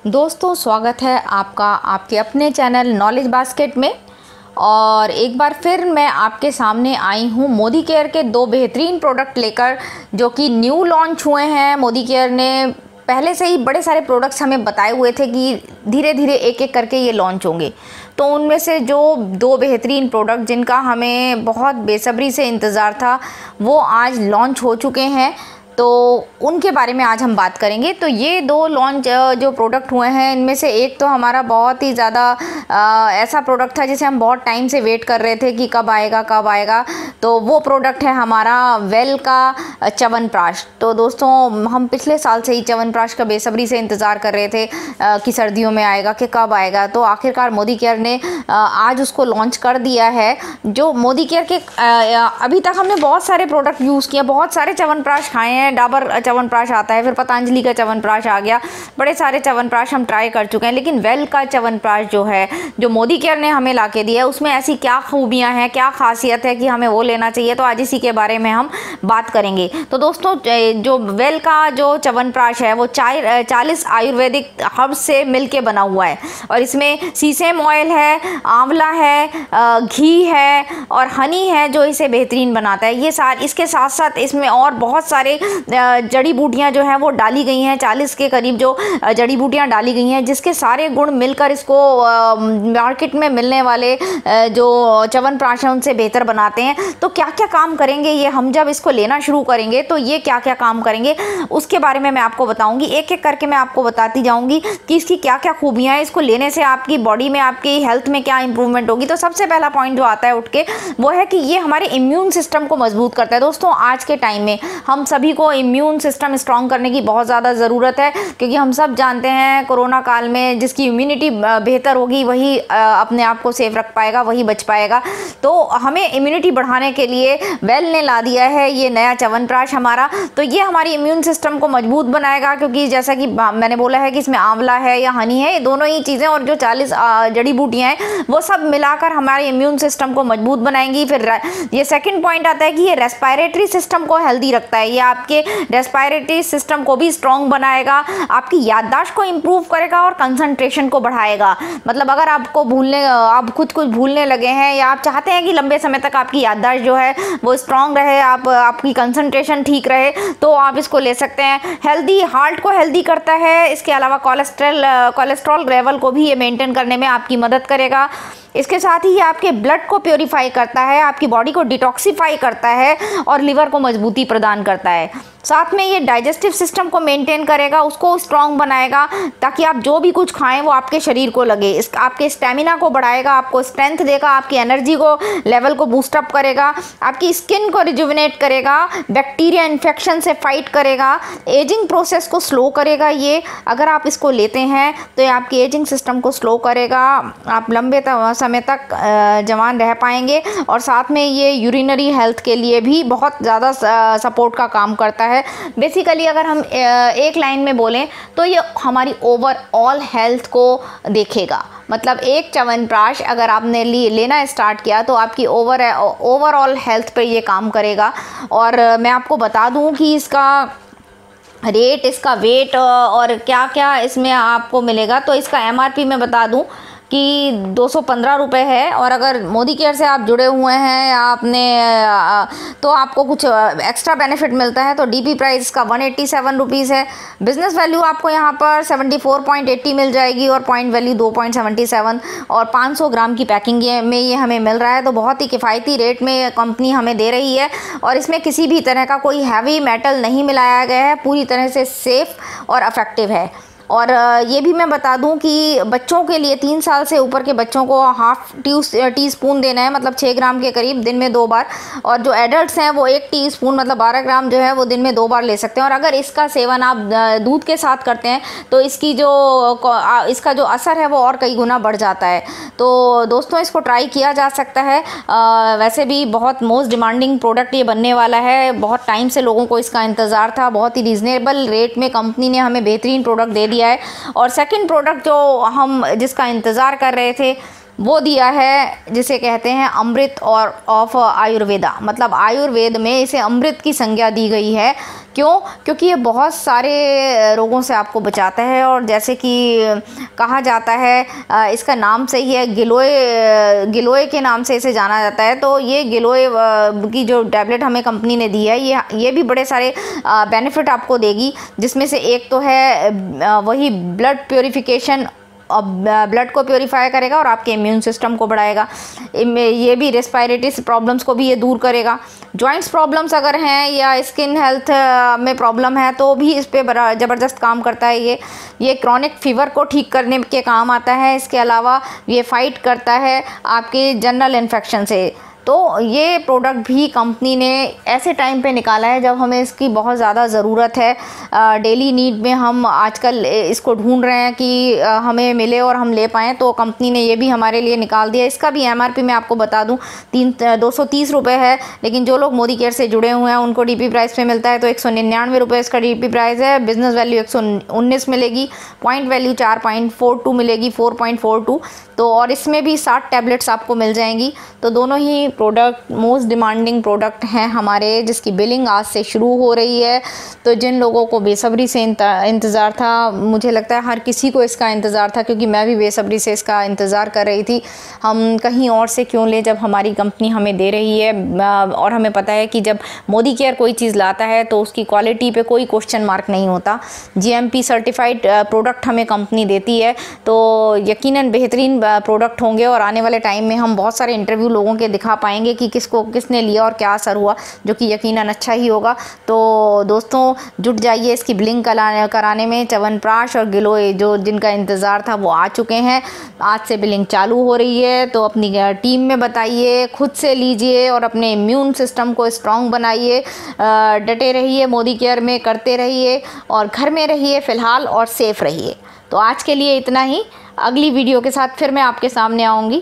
दोस्तों स्वागत है आपका आपके अपने चैनल नॉलेज बास्केट में। और एक बार फिर मैं आपके सामने आई हूँ मोदी केयर के दो बेहतरीन प्रोडक्ट लेकर, जो कि न्यू लॉन्च हुए हैं। मोदी केयर ने पहले से ही बड़े सारे प्रोडक्ट्स हमें बताए हुए थे कि धीरे धीरे एक एक करके ये लॉन्च होंगे। तो उनमें से जो दो बेहतरीन प्रोडक्ट जिनका हमें बहुत बेसब्री से इंतज़ार था, वो आज लॉन्च हो चुके हैं। तो उनके बारे में आज हम बात करेंगे। तो ये दो लॉन्च जो प्रोडक्ट हुए हैं, इनमें से एक तो हमारा बहुत ही ज़्यादा ऐसा प्रोडक्ट था जिसे हम बहुत टाइम से वेट कर रहे थे कि कब आएगा। तो वो प्रोडक्ट है हमारा वेल का च्यवनप्राश। तो दोस्तों हम पिछले साल से ही च्यवनप्राश का बेसब्री से इंतज़ार कर रहे थे कि सर्दियों में आएगा, कि कब आएगा। तो आखिरकार मोदी केयर ने आज उसको लॉन्च कर दिया है। जो मोदी केयर के अभी तक हमने बहुत सारे प्रोडक्ट यूज़ किए, बहुत सारे च्यवनप्राश खाए हैं। डाबर च्यवनप्राश आता है, फिर पतंजलि का च्यवनप्राश आ गया, बड़े सारे च्यवनप्राश हम ट्राई कर चुके हैं। लेकिन वेल का च्यवनप्राश जो है, जो मोदी केयर ने हमें ला के दिया है, उसमें ऐसी क्या खूबियां हैं, क्या खासियत है कि हमें वो लेना चाहिए। तो आज इसी के बारे में हम बात करेंगे। तो दोस्तों जो वेल का जो च्यवनप्राश है वो 40 आयुर्वेदिक हर्ब्स से मिलके बना हुआ है। और इसमें सीसम ऑयल है, आंवला है, घी है और हनी है जो इसे बेहतरीन बनाता है। ये सारे इसके साथ साथ इसमें और बहुत सारे जड़ी बूटियां जो हैं वो डाली गई हैं। 40 के करीब जो जड़ी बूटियां डाली गई हैं, जिसके सारे गुण मिलकर इसको मार्केट में मिलने वाले जो च्यवनप्राश हैं उनसे बेहतर बनाते हैं। तो क्या क्या काम करेंगे ये, हम जब इसको लेना शुरू करेंगे तो ये क्या क्या काम करेंगे, उसके बारे में मैं आपको बताऊंगी। एक एक करके मैं आपको बताती जाऊंगी कि इसकी क्या क्या खूबियाँ हैं, इसको लेने से आपकी बॉडी में, आपकी हेल्थ में क्या इंप्रूवमेंट होगी। तो सबसे पहला पॉइंट जो आता है उठ के, वो है कि ये हमारे इम्यून सिस्टम को मजबूत करता है। दोस्तों आज के टाइम में हम सभी को इम्यून सिस्टम स्ट्रॉन्ग करने की बहुत ज़्यादा ज़रूरत है, क्योंकि हम सब जानते हैं कोरोना काल में जिसकी इम्यूनिटी बेहतर होगी वही अपने आप को सेफ रख पाएगा, वही बच पाएगा। तो हमें इम्यूनिटी बढ़ाने के लिए वेल ने ला दिया है ये नया च्यवनप्राश हमारा। तो ये हमारी इम्यून सिस्टम को मजबूत बनाएगा, क्योंकि जैसा कि मैंने बोला है कि इसमें आंवला है या हनी है, ये दोनों ही चीज़ें और जो 40 जड़ी बूटियाँ हैं वो सब मिलाकर हमारे इम्यून सिस्टम को मजबूत बनाएंगी। फिर ये सेकेंड पॉइंट आता है कि ये रेस्पिरेटरी सिस्टम को हेल्दी रखता है। ये आपके रेस्पिरेटरी सिस्टम को भी स्ट्रॉन्ग बनाएगा, आपकी याददाश्त को इंप्रूव करेगा और कंसंट्रेशन को बढ़ाएगा। मतलब अगर आपको आप खुद कुछ भूलने लगे हैं, या आप चाहते हैं कि लंबे समय तक आपकी याददाश्त जो है वो स्ट्रॉन्ग रहे, आपकी कंसंट्रेशन ठीक रहे, तो आप इसको ले सकते हैं। हेल्दी हार्ट को हेल्दी करता है। इसके अलावा कोलेस्ट्रॉल लेवल को भी ये मेंटेन करने में आपकी मदद करेगा। इसके साथ ही ये आपके ब्लड को प्योरीफाई करता है, आपकी बॉडी को डिटॉक्सिफाई करता है और लिवर को मजबूती प्रदान करता है। साथ में ये डाइजेस्टिव सिस्टम को मेंटेन करेगा, उसको स्ट्रॉन्ग बनाएगा, ताकि आप जो भी कुछ खाएं वो आपके शरीर को लगे। आपके स्टेमिना को बढ़ाएगा, आपको स्ट्रेंथ देगा, आपकी एनर्जी को लेवल को बूस्टअप करेगा, आपकी स्किन को रिजुविनेट करेगा, बैक्टीरिया इन्फेक्शन से फाइट करेगा, एजिंग प्रोसेस को स्लो करेगा। ये अगर आप इसको लेते हैं तो ये आपकी एजिंग सिस्टम को स्लो करेगा, आप लंबे समय तक जवान रह पाएंगे। और साथ में ये यूरिनरी हेल्थ के लिए भी बहुत ज़्यादा सपोर्ट का काम करता है। बेसिकली अगर हम एक लाइन में बोलें तो ये हमारी ओवरऑल हेल्थ को देखेगा। मतलब एक च्यवनप्राश अगर आपने लेना स्टार्ट किया तो आपकी ओवरऑल हेल्थ पे ये काम करेगा। और मैं आपको बता दूं कि इसका रेट, इसका वेट और क्या क्या इसमें आपको मिलेगा। तो इसका MRP मैं बता दूं कि 215 रुपये है। और अगर मोदी केयर से आप जुड़े हुए हैं या आपने तो आपको कुछ एक्स्ट्रा बेनिफिट मिलता है। तो DP प्राइस का 187 रुपीज़ है। बिज़नेस वैल्यू आपको यहाँ पर 74.80 मिल जाएगी और पॉइंट वैल्यू 2.77 और 500 ग्राम की पैकिंग में ये हमें मिल रहा है। तो बहुत ही किफ़ायती रेट में कंपनी हमें दे रही है। और इसमें किसी भी तरह का कोई हैवी मेटल नहीं मिलाया गया है, पूरी तरह से सेफ़ और इफ़ेक्टिव है। और ये भी मैं बता दूं कि बच्चों के लिए 3 साल से ऊपर के बच्चों को हाफ टीस्पून देना है, मतलब 6 ग्राम के करीब दिन में 2 बार। और जो एडल्ट्स हैं वो 1 टीस्पून मतलब 12 ग्राम जो है वो दिन में 2 बार ले सकते हैं। और अगर इसका सेवन आप दूध के साथ करते हैं तो इसका जो असर है वो और कई गुना बढ़ जाता है। तो दोस्तों इसको ट्राई किया जा सकता है। वैसे भी बहुत मोस्ट डिमांडिंग प्रोडक्ट ये बनने वाला है। बहुत टाइम से लोगों को इसका इंतज़ार था। बहुत ही रीज़नेबल रेट में कंपनी ने हमें बेहतरीन प्रोडक्ट दे दिया है। और सेकंड प्रोडक्ट जो हम जिसका इंतज़ार कर रहे थे वो दिया है जिसे कहते हैं अमृत और ऑफ आयुर्वेदा, मतलब आयुर्वेद में इसे अमृत की संज्ञा दी गई है। क्यों? क्योंकि ये बहुत सारे रोगों से आपको बचाता है। और जैसे कि कहा जाता है, इसका नाम सही है गिलोय के नाम से इसे जाना जाता है। तो ये गिलोय की जो टैबलेट हमें कंपनी ने दी है, ये भी बड़े सारे बेनिफिट आपको देगी, जिसमें से एक तो है वही ब्लड प्योरीफिकेशन, ब्लड को प्योरीफाई करेगा और आपके इम्यून सिस्टम को बढ़ाएगा। ये भी रेस्पिरेटरी प्रॉब्लम्स को भी ये दूर करेगा। जॉइंट्स प्रॉब्लम्स अगर हैं या स्किन हेल्थ में प्रॉब्लम है तो भी इस पे बड़ा ज़बरदस्त काम करता है। ये क्रॉनिक फीवर को ठीक करने के काम आता है। इसके अलावा ये फाइट करता है आपके जनरल इन्फेक्शन से। तो ये प्रोडक्ट भी कंपनी ने ऐसे टाइम पे निकाला है जब हमें इसकी बहुत ज़्यादा ज़रूरत है। डेली नीड में हम आजकल इसको ढूंढ रहे हैं कि हमें मिले और हम ले पाएँ, तो कंपनी ने ये भी हमारे लिए निकाल दिया। इसका भी MRP मैं आपको बता दूं 230 रुपये है, लेकिन जो लोग मोदी केयर से जुड़े हुए हैं उनको DP प्राइस पे मिलता है, तो 199 रुपये इसका DP प्राइस है। बिजनेस वैल्यू 119 मिलेगी, पॉइंट वैल्यू 4.42 मिलेगी, 4.42। तो और इसमें भी 60 टैबलेट्स आपको मिल जाएंगी। तो दोनों ही प्रोडक्ट मोस्ट डिमांडिंग प्रोडक्ट हैं हमारे, जिसकी बिलिंग आज से शुरू हो रही है। तो जिन लोगों को बेसब्री से इंतज़ार था, मुझे लगता है हर किसी को इसका इंतज़ार था, क्योंकि मैं भी बेसब्री से इसका इंतज़ार कर रही थी। हम कहीं और से क्यों ले जब हमारी कंपनी हमें दे रही है। और हमें पता है कि जब मोदी केयर कोई चीज़ लाता है तो उसकी क्वालिटी पे कोई क्वेश्चन मार्क नहीं होता। GMP सर्टिफाइड प्रोडक्ट हमें कंपनी देती है, तो यकीनन बेहतरीन प्रोडक्ट होंगे। और आने वाले टाइम में हम बहुत सारे इंटरव्यू लोगों के दिखा पाएंगे कि किसने लिया और क्या असर हुआ, जो कि यकीनन अच्छा ही होगा। तो दोस्तों जुट जाइए इसकी बिलिंग कराने में। च्यवनप्राश और गिलोय जो जिनका इंतज़ार था वो आ चुके हैं। आज से बिलिंग चालू हो रही है, तो अपनी टीम में बताइए, खुद से लीजिए और अपने इम्यून सिस्टम को स्ट्रॉन्ग बनाइए। डटे रहिए, मोदी केयर में करते रहिए और घर में रहिए फ़िलहाल, और सेफ़ रहिए। तो आज के लिए इतना ही। अगली वीडियो के साथ फिर मैं आपके सामने आऊँगी।